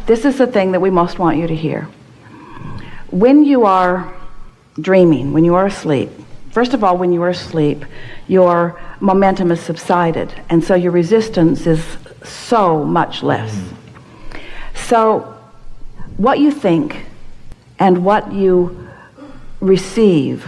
this is the thing that we most want you to hear. When you are dreaming, when you are asleep, first of all, when you are asleep, your momentum has subsided, and so your resistance is so much less. So what you think and what you receive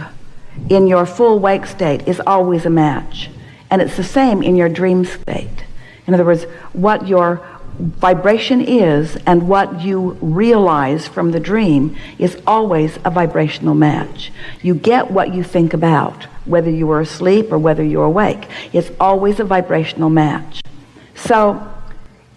in your full wake state is always a match. And it's the same in your dream state. In other words, what your vibration is and what you realize from the dream is always a vibrational match. You get what you think about, whether you were asleep or whether you're awake. It's always a vibrational match. So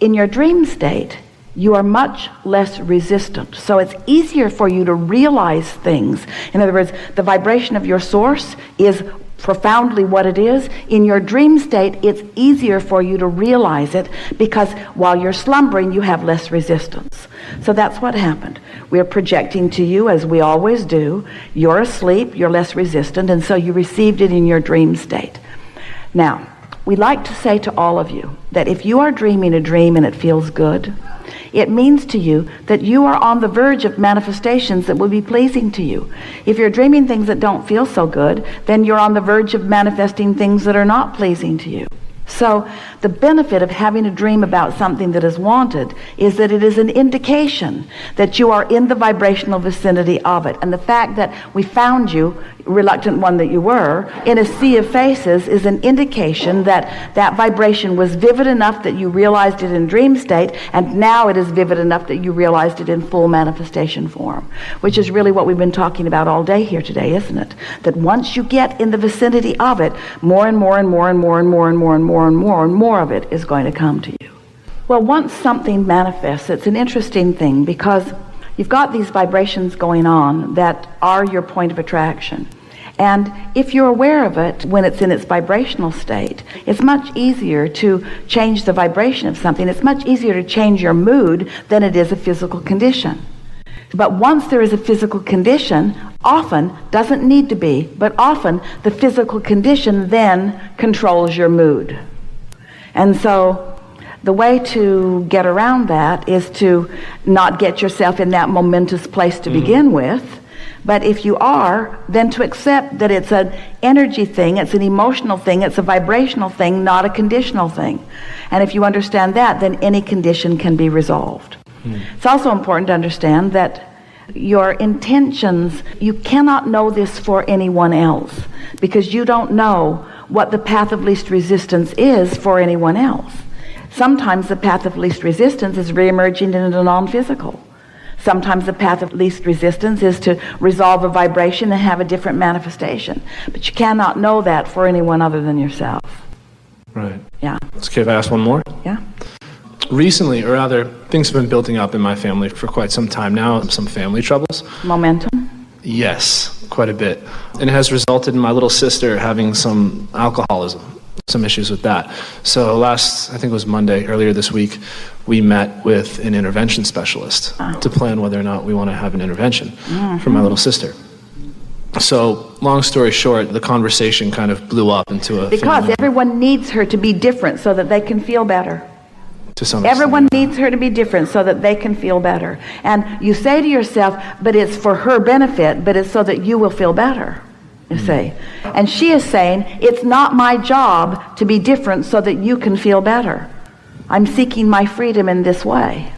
in your dream state, you are much less resistant. So it's easier for you to realize things. In other words, the vibration of your source is profoundly what it is. In your dream state, it's easier for you to realize it because while you're slumbering, you have less resistance. So that's what happened. We're projecting to you, as we always do. You're asleep, you're less resistant, and so you received it in your dream state. Now, we like to say to all of you that if you are dreaming a dream and it feels good, it means to you that you are on the verge of manifestations that will be pleasing to you. If you're dreaming things that don't feel so good, then you're on the verge of manifesting things that are not pleasing to you. So the benefit of having a dream about something that is wanted is that it is an indication that you are in the vibrational vicinity of it. And the fact that we found you, reluctant one that you were, in a sea of faces is an indication that that vibration was vivid enough that you realized it in dream state, and now it is vivid enough that you realized it in full manifestation form, which is really what we've been talking about all day here today, isn't it? That once you get in the vicinity of it, more and more and more and more and more and more and more and more and more of it is going to come to you. Well, once something manifests, it's an interesting thing because you've got these vibrations going on that are your point of attraction. And if you're aware of it when it's in its vibrational state, it's much easier to change the vibration of something. It's much easier to change your mood than it is a physical condition. But once there is a physical condition, often, doesn't need to be, but often the physical condition then controls your mood. And so the way to get around that is to not get yourself in that momentous place to begin with. But if you are, then to accept that it's an energy thing, it's an emotional thing, it's a vibrational thing, not a conditional thing. And if you understand that, then any condition can be resolved. It's also important to understand that your intentions, you cannot know this for anyone else because you don't know what the path of least resistance is for anyone else. Sometimes the path of least resistance is re-emerging into the non-physical. Sometimes the path of least resistance is to resolve a vibration and have a different manifestation. But you cannot know that for anyone other than yourself. Right. Yeah. It's okay if I ask one more? Yeah. Recently, or rather, things have been building up in my family for quite some time now, some family troubles. Momentum? Yes, quite a bit. And it has resulted in my little sister having some alcoholism, some issues with that. So I think it was Monday, earlier this week, we met with an intervention specialist to plan whether or not we want to have an intervention for my little sister. So, long story short, the conversation kind of blew up into a... Because everyone needs her to be different so that they can feel better. To some extent. Everyone needs her to be different so that they can feel better. And you say to yourself, but it's for her benefit, but it's so that you will feel better, you say. And she is saying, it's not my job to be different so that you can feel better. I'm seeking my freedom in this way.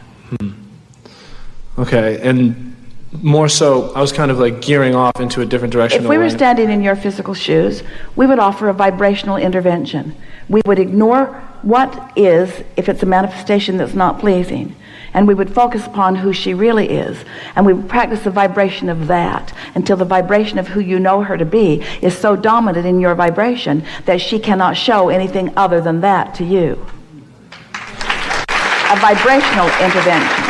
Okay, and more so, I was kind of like gearing off into a different direction. If we were standing in your physical shoes, we would offer a vibrational intervention. We would ignore what is, if it's a manifestation that's not pleasing, and we would focus upon who she really is, and we would practice the vibration of that until the vibration of who you know her to be is so dominant in your vibration that she cannot show anything other than that to you. A vibrational intervention.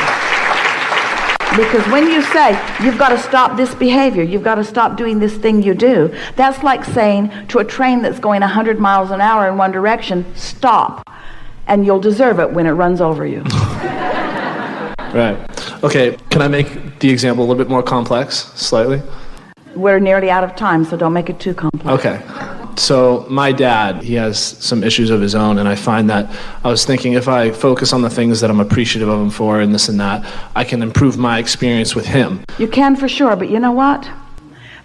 Because when you say, you've got to stop this behavior, you've got to stop doing this thing you do, that's like saying to a train that's going 100 miles an hour in one direction, stop, and you'll deserve it when it runs over you. Right. Okay, can I make the example a little bit more complex, slightly? We're nearly out of time, so don't make it too complex. Okay. So my dad, he has some issues of his own, and I find that I was thinking if I focus on the things that I'm appreciative of him for and this and that, I can improve my experience with him. You can for sure, but you know what?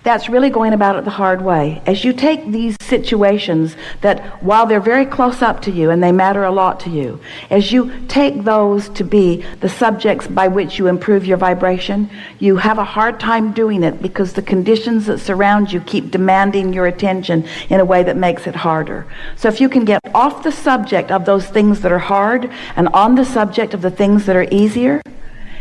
That's really going about it the hard way. As you take these situations that, while they're very close up to you and they matter a lot to you, as you take those to be the subjects by which you improve your vibration, you have a hard time doing it because the conditions that surround you keep demanding your attention in a way that makes it harder. So if you can get off the subject of those things that are hard and on the subject of the things that are easier.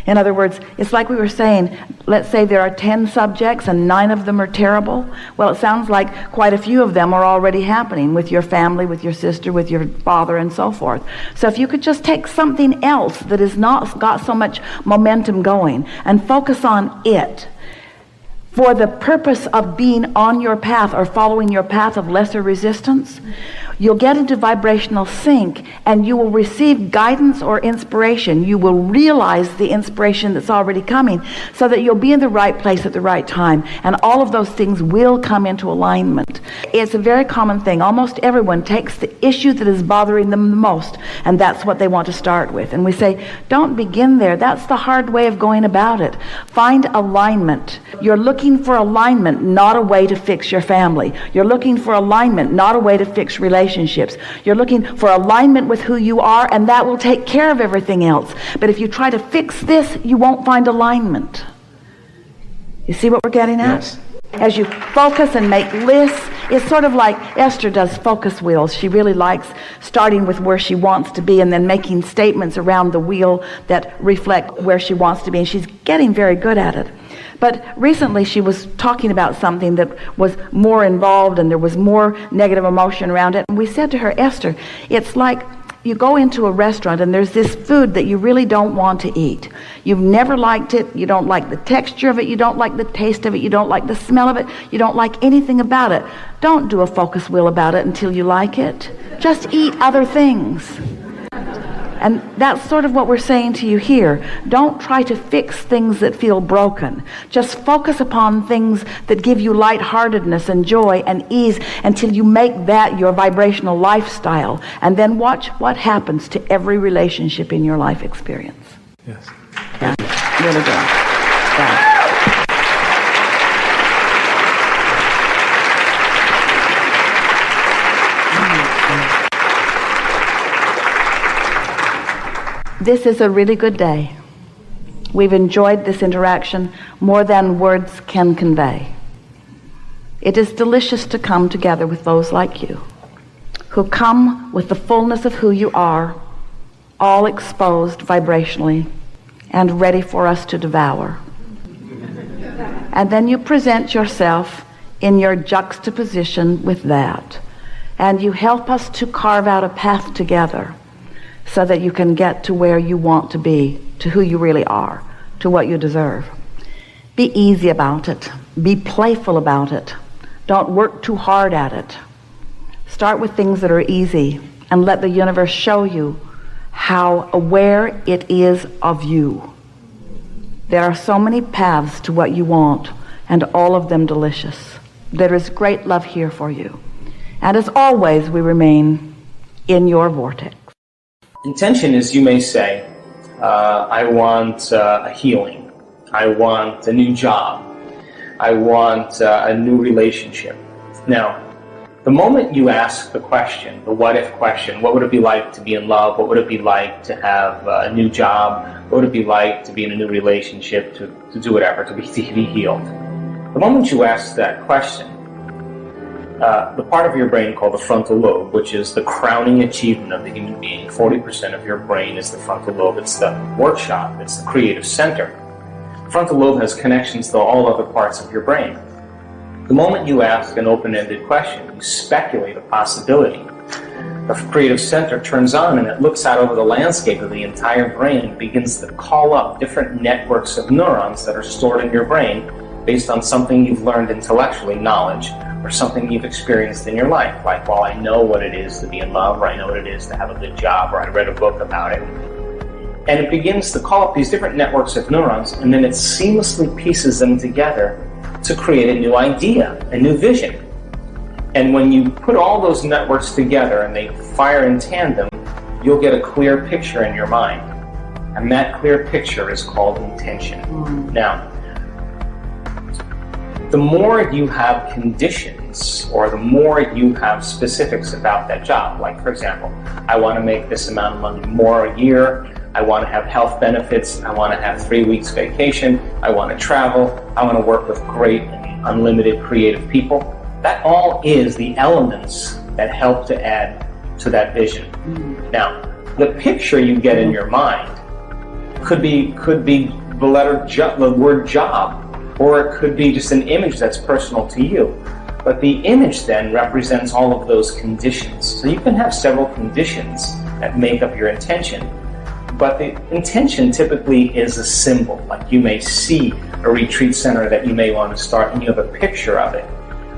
In other words, it's like we were saying, let's say there are 10 subjects and 9 of them are terrible. Well, it sounds like quite a few of them are already happening with your family, with your sister, with your father, and so forth. So if you could just take something else that has not got so much momentum going and focus on it for the purpose of being on your path or following your path of lesser resistance, you'll get into vibrational sync and you will receive guidance or inspiration. You will realize the inspiration that's already coming so that you'll be in the right place at the right time, and all of those things will come into alignment. It's a very common thing. Almost everyone takes the issue that is bothering them the most, and that's what they want to start with. And we say, don't begin there. That's the hard way of going about it. Find alignment. You're looking for alignment, not a way to fix your family. You're looking for alignment, not a way to fix relationships. You're looking for alignment with who you are, and that will take care of everything else. But if you try to fix this, you won't find alignment. You see what we're getting at? Yes. As you focus and make lists, it's sort of like Esther does focus wheels. She really likes starting with where she wants to be and then making statements around the wheel that reflect where she wants to be, and she's getting very good at it. But recently she was talking about something that was more involved and there was more negative emotion around it. And we said to her, Esther, it's like you go into a restaurant and there's this food that you really don't want to eat. You've never liked it. You don't like the texture of it. You don't like the taste of it. You don't like the smell of it. You don't like anything about it. Don't do a focus wheel about it until you like it. Just eat other things. And that's sort of what we're saying to you here. Don't try to fix things that feel broken. Just focus upon things that give you lightheartedness and joy and ease until you make that your vibrational lifestyle. And then watch what happens to every relationship in your life experience. Yes. Yeah, really good. Yeah. This is a really good day. We've enjoyed this interaction more than words can convey. It is delicious to come together with those like you, who come with the fullness of who you are, all exposed vibrationally and ready for us to devour. And then you present yourself in your juxtaposition with that, and you help us to carve out a path together so that you can get to where you want to be, to who you really are, to what you deserve. Be easy about it. Be playful about it. Don't work too hard at it. Start with things that are easy and let the universe show you how aware it is of you. There are so many paths to what you want, and all of them delicious. There is great love here for you. And as always, we remain in your vortex. Intention is, you may say, I want a healing. I want a new job. I want a new relationship. Now, the moment you ask the question, the what-if question, what would it be like to be in love? What would it be like to have a new job? What would it be like to be in a new relationship, to do whatever, to be healed? The moment you ask that question, the part of your brain called the frontal lobe, which is the crowning achievement of the human being, 40% of your brain is the frontal lobe. It's the workshop. It's the creative center. The frontal lobe has connections to all other parts of your brain. The moment you ask an open-ended question, you speculate a possibility. The creative center turns on and it looks out over the landscape of the entire brain and begins to call up different networks of neurons that are stored in your brain based on something you've learned intellectually, knowledge, or something you've experienced in your life. Like, well, I know what it is to be in love, or I know what it is to have a good job, or I read a book about it. And it begins to call up these different networks of neurons, and then it seamlessly pieces them together to create a new idea, a new vision. And when you put all those networks together and they fire in tandem, you'll get a clear picture in your mind. And that clear picture is called intention. Now, the more you have conditions, or the more you have specifics about that job, like for example, I want to make this amount of money more a year, I want to have health benefits, I want to have 3 weeks vacation, I want to travel, I want to work with great and unlimited creative people. That all is the elements that help to add to that vision. Now, the picture you get in your mind could be the word job, or it could be just an image that's personal to you. But the image then represents all of those conditions. So you can have several conditions that make up your intention. But the intention typically is a symbol. Like you may see a retreat center that you may want to start and you have a picture of it.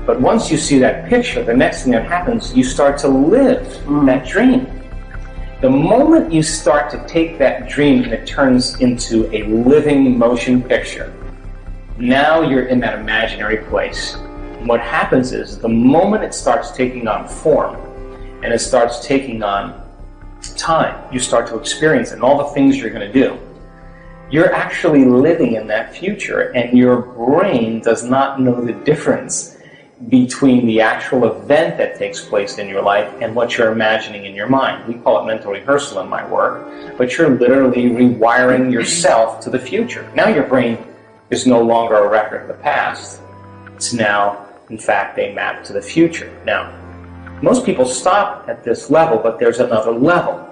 But once you see that picture, the next thing that happens, you start to live that dream. The moment you start to take that dream and it turns into a living motion picture, now you're in that imaginary place. And what happens is the moment it starts taking on form and it starts taking on time, you start to experience it and all the things you're going to do. You're actually living in that future, and your brain does not know the difference between the actual event that takes place in your life and what you're imagining in your mind. We call it mental rehearsal in my work, but you're literally rewiring yourself to the future. Now your brain is no longer a record of the past. It's now, in fact, a map to the future. Now, most people stop at this level, but there's another level.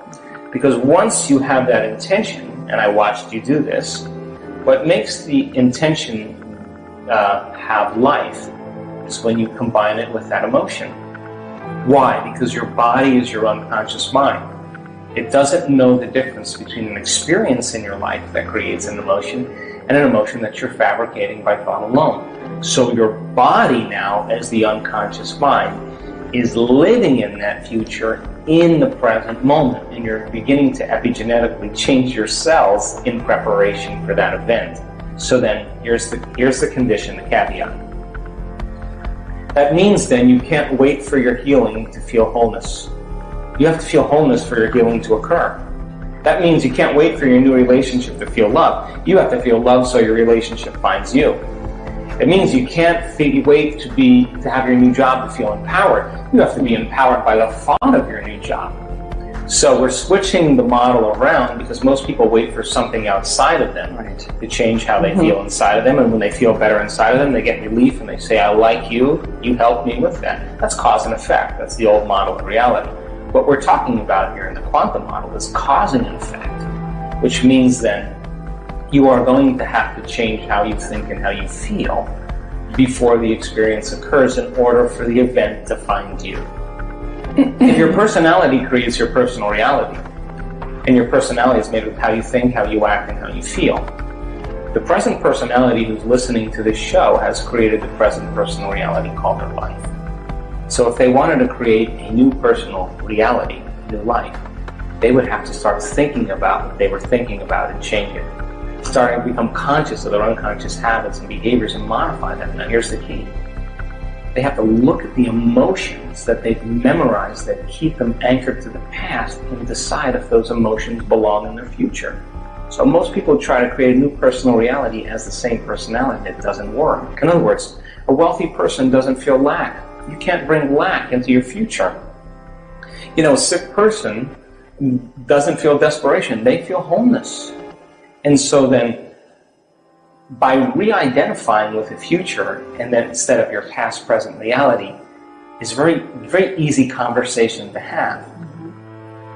Because once you have that intention, and I watched you do this, what makes the intention have life is when you combine it with that emotion. Why? Because your body is your unconscious mind. It doesn't know the difference between an experience in your life that creates an emotion and an emotion that you're fabricating by thought alone. So your body now, as the unconscious mind, is living in that future in the present moment, and you're beginning to epigenetically change your cells in preparation for that event. So then, here's the condition, the caveat. That means then you can't wait for your healing to feel wholeness. You have to feel wholeness for your healing to occur. That means you can't wait for your new relationship to feel love. You have to feel love so your relationship finds you. It means you can't wait to have your new job to feel empowered. You have to be empowered by the thought of your new job. So we're switching the model around because most people wait for something outside of them to change how they feel inside of them. And when they feel better inside of them, they get relief and they say, I like you, you helped me with that. That's cause and effect. That's the old model of reality. What we're talking about here in the quantum model is causing an effect, which means then you are going to have to change how you think and how you feel before the experience occurs in order for the event to find you. If your personality creates your personal reality, and your personality is made of how you think, how you act, and how you feel, the present personality who's listening to this show has created the present personal reality called their life. So if they wanted to create a new personal reality, new life, they would have to start thinking about what they were thinking about and change it. Starting to become conscious of their unconscious habits and behaviors and modify them. Now here's the key. They have to look at the emotions that they've memorized that keep them anchored to the past and decide if those emotions belong in their future. So most people try to create a new personal reality as the same personality. It doesn't work. In other words, a wealthy person doesn't feel lack. You can't bring lack into your future. You know, a sick person doesn't feel desperation. They feel wholeness. And so then, by re-identifying with the future, and then instead of your past, present reality, is a very, very easy conversation to have.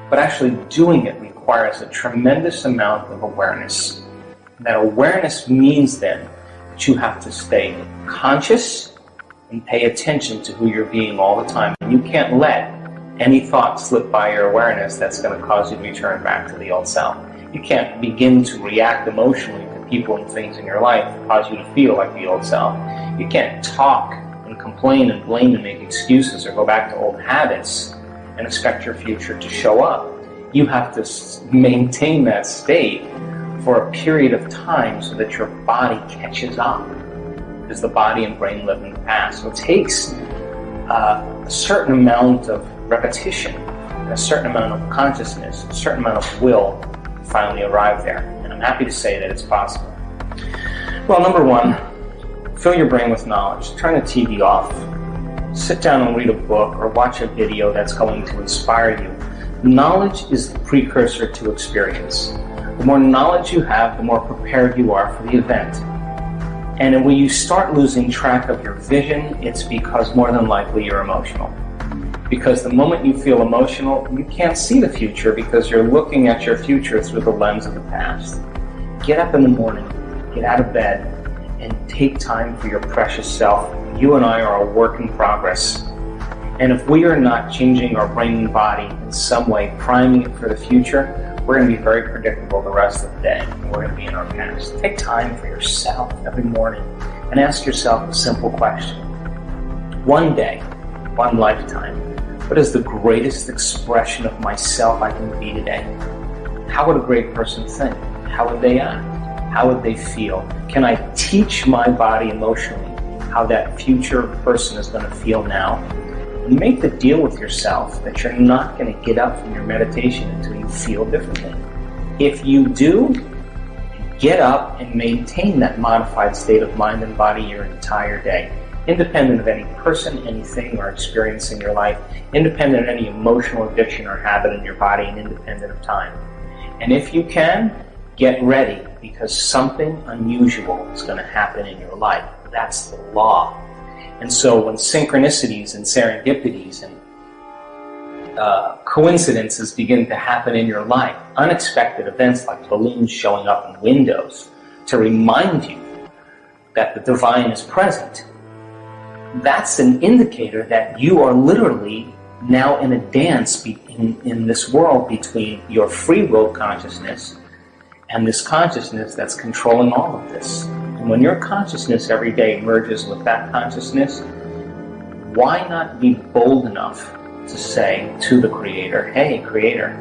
But actually doing it requires a tremendous amount of awareness. And that awareness means then that you have to stay conscious and pay attention to who you're being all the time. And you can't let any thought slip by your awareness that's going to cause you to return back to the old self. You can't begin to react emotionally to people and things in your life that cause you to feel like the old self. You can't talk and complain and blame and make excuses or go back to old habits and expect your future to show up. You have to maintain that state for a period of time so that your body catches up, because the body and brain live in the past. So it takes a certain amount of repetition, a certain amount of consciousness, a certain amount of will finally arrive there. And I'm happy to say that it's possible. Well, number one, fill your brain with knowledge. Turn the TV off. Sit down and read a book or watch a video that's going to inspire you. Knowledge is the precursor to experience. The more knowledge you have, the more prepared you are for the event. And when you start losing track of your vision, it's because more than likely you're emotional. Because the moment you feel emotional, you can't see the future because you're looking at your future through the lens of the past. Get up in the morning, get out of bed, and take time for your precious self. You and I are a work in progress. And if we are not changing our brain and body in some way, priming it for the future, we're going to be very predictable the rest of the day. And we're going to be in our past. Take time for yourself every morning and ask yourself a simple question. One day, one lifetime, what is the greatest expression of myself I can be today? How would a great person think? How would they act? How would they feel? Can I teach my body emotionally how that future person is going to feel now? And make the deal with yourself that you're not going to get up from your meditation until you feel differently. If you do, get up and maintain that modified state of mind and body your entire day, independent of any person, anything, or experience in your life, independent of any emotional addiction or habit in your body, and independent of time. And if you can, get ready, because something unusual is going to happen in your life. That's the law. And so when synchronicities and serendipities and coincidences begin to happen in your life, unexpected events like balloons showing up in windows to remind you that the divine is present, that's an indicator that you are literally now in a dance in this world between your free will consciousness and this consciousness that's controlling all of this. And when your consciousness every day merges with that consciousness, why not be bold enough to say to the Creator, hey, Creator,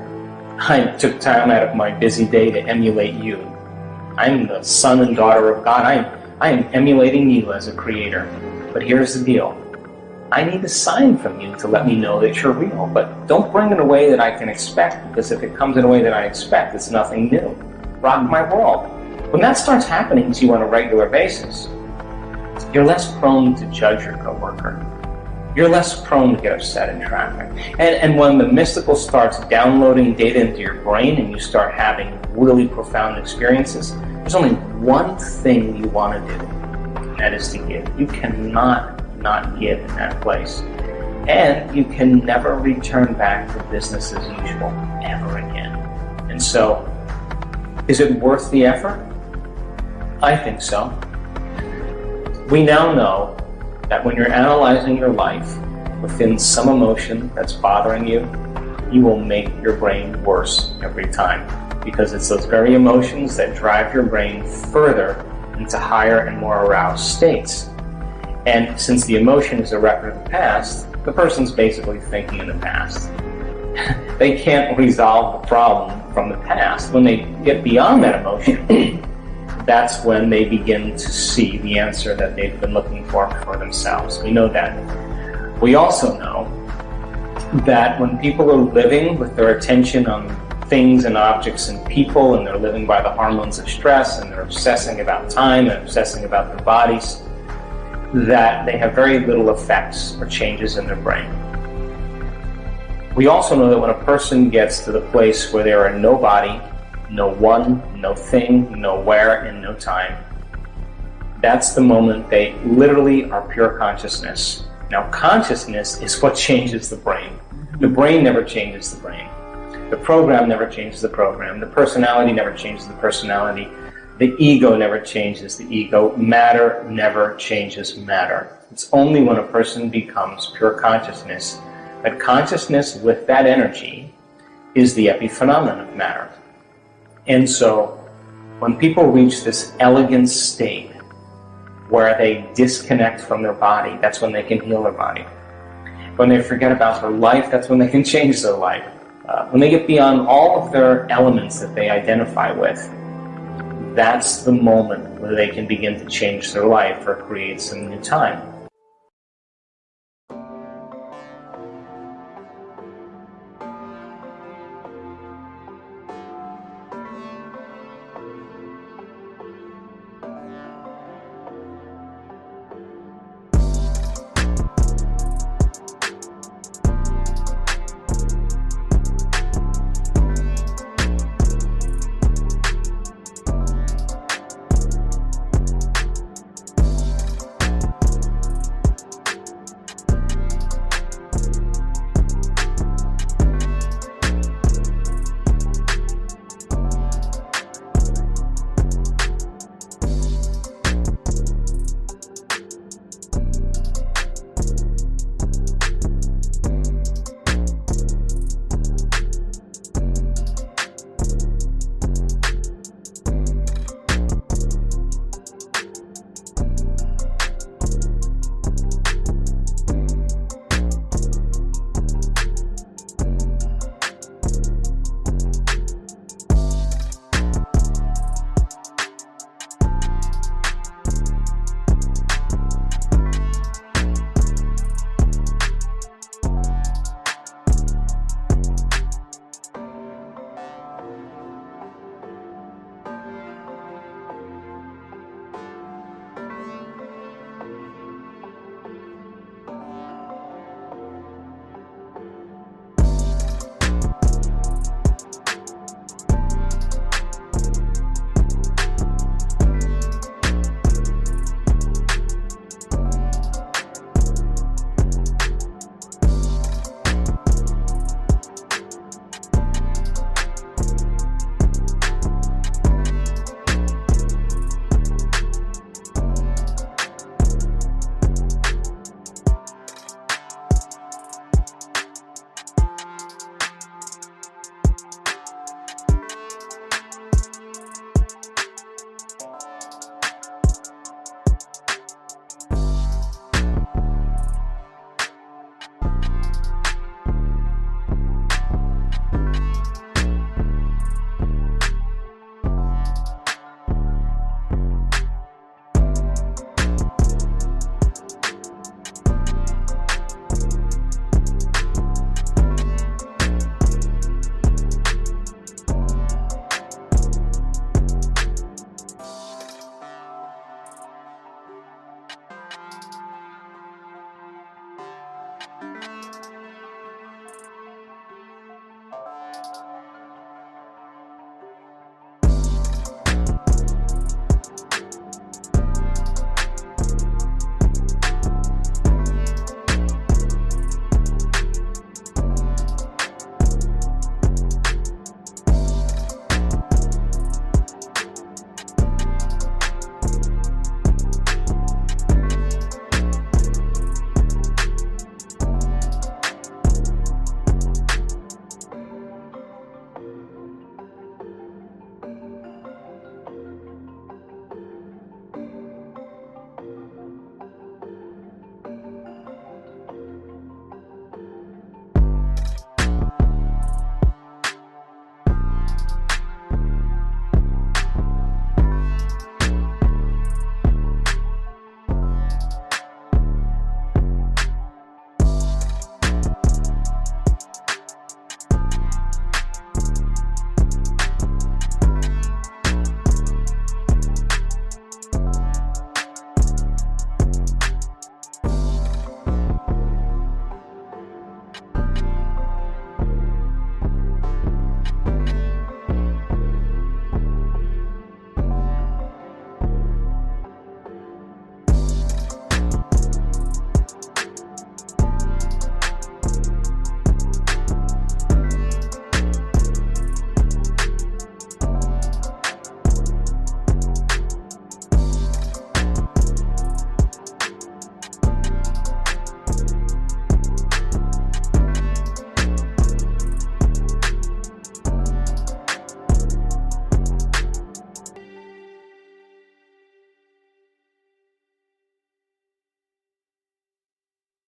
I took time out of my busy day to emulate you. I'm the son and daughter of God. I am emulating you as a Creator. But here's the deal. I need a sign from you to let me know that you're real. But don't bring it in a way that I can expect, because if it comes in a way that I expect, it's nothing new. Rock my world. When that starts happening to you on a regular basis, you're less prone to judge your coworker. You're less prone to get upset in traffic. And when the mystical starts downloading data into your brain and you start having really profound experiences, there's only one thing you want to do, and that is to give. You cannot not give in that place. And you can never return back to business as usual ever again. And so, is it worth the effort? I think so. We now know that when you're analyzing your life within some emotion that's bothering you, you will make your brain worse every time, because it's those very emotions that drive your brain further into higher and more aroused states. And since the emotion is a record of the past, the person's basically thinking in the past. They can't resolve the problem from the past. When they get beyond that emotion, that's when they begin to see the answer that they've been looking for themselves. We know that. We also know that when people are living with their attention on things and objects and people, and they're living by the hormones of stress, and they're obsessing about time and obsessing about their bodies, that they have very little effects or changes in their brain. We also know that when a person gets to the place where there are no body, no one, no thing, no where, and no time, that's the moment they literally are pure consciousness. Now, consciousness is what changes the brain. The brain never changes the brain. The program never changes the program. The personality never changes the personality. The ego never changes the ego. Matter never changes matter. It's only when a person becomes pure consciousness that consciousness with that energy is the epiphenomenon of matter. And so, when people reach this elegant state where they disconnect from their body, that's when they can heal their body. When they forget about their life, that's when they can change their life. When they get beyond all of their elements that they identify with, that's the moment where they can begin to change their life or create some new time.